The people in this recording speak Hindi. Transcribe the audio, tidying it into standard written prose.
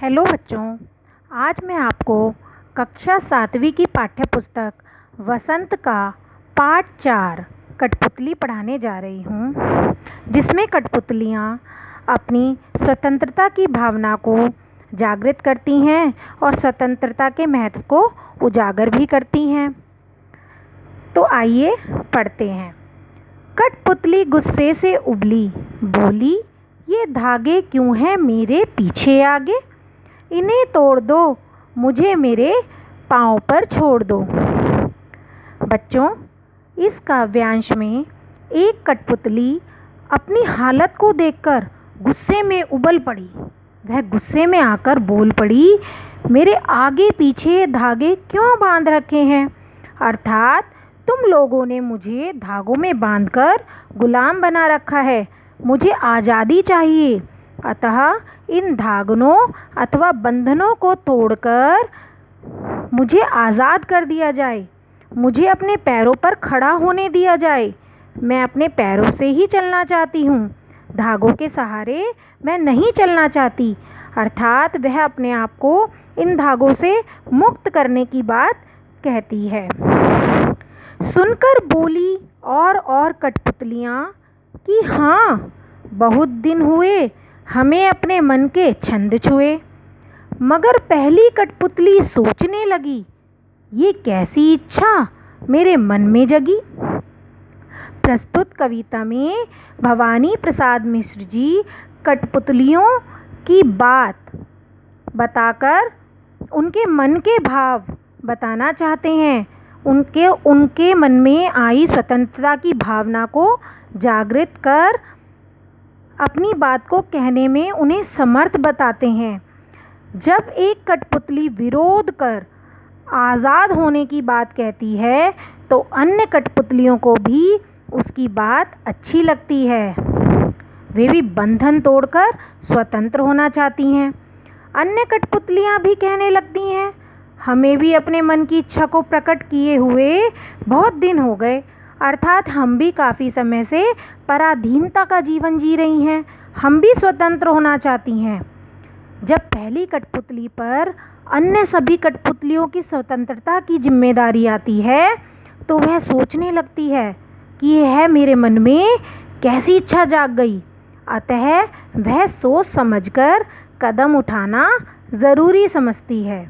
हेलो बच्चों, आज मैं आपको कक्षा 7वीं की पाठ्य पुस्तक वसंत का पाठ 4 कठपुतली पढ़ाने जा रही हूँ, जिसमें कठपुतलियाँ अपनी स्वतंत्रता की भावना को जागृत करती हैं और स्वतंत्रता के महत्व को उजागर भी करती हैं। तो आइए पढ़ते हैं। कठपुतली गुस्से से उबली, बोली, ये धागे क्यों हैं मेरे पीछे आगे? इन्हें तोड़ दो, मुझे मेरे पाँव पर छोड़ दो। बच्चों, इस काव्यांश में एक कठपुतली अपनी हालत को देखकर गुस्से में उबल पड़ी। वह गुस्से में आकर बोल पड़ी, मेरे आगे पीछे धागे क्यों बांध रखे हैं? अर्थात तुम लोगों ने मुझे धागों में बांधकर गुलाम बना रखा है। मुझे आज़ादी चाहिए। अतः इन धागनों अथवा बंधनों को तोड़कर मुझे आज़ाद कर दिया जाए। मुझे अपने पैरों पर खड़ा होने दिया जाए। मैं अपने पैरों से ही चलना चाहती हूँ। धागों के सहारे मैं नहीं चलना चाहती। अर्थात वह अपने आप को इन धागों से मुक्त करने की बात कहती है। सुनकर बोली और कठपुतलियाँ कि हाँ, बहुत दिन हुए हमें अपने मन के छंद छुए। मगर पहली कठपुतली सोचने लगी, ये कैसी इच्छा मेरे मन में जगी। प्रस्तुत कविता में भवानी प्रसाद मिश्र जी कठपुतलियों की बात बताकर उनके मन के भाव बताना चाहते हैं। उनके मन में आई स्वतंत्रता की भावना को जागृत कर अपनी बात को कहने में उन्हें समर्थ बताते हैं। जब एक कठपुतली विरोध कर आज़ाद होने की बात कहती है तो अन्य कठपुतलियों को भी उसकी बात अच्छी लगती है। वे भी बंधन तोड़कर स्वतंत्र होना चाहती हैं। अन्य कठपुतलियाँ भी कहने लगती हैं, हमें भी अपने मन की इच्छा को प्रकट किए हुए बहुत दिन हो गए। अर्थात हम भी काफ़ी समय से पराधीनता का जीवन जी रही हैं। हम भी स्वतंत्र होना चाहती हैं। जब पहली कठपुतली पर अन्य सभी कठपुतलियों की स्वतंत्रता की जिम्मेदारी आती है तो वह सोचने लगती है कि यह मेरे मन में कैसी इच्छा जाग गई। अतः वह सोच समझकर कदम उठाना ज़रूरी समझती है।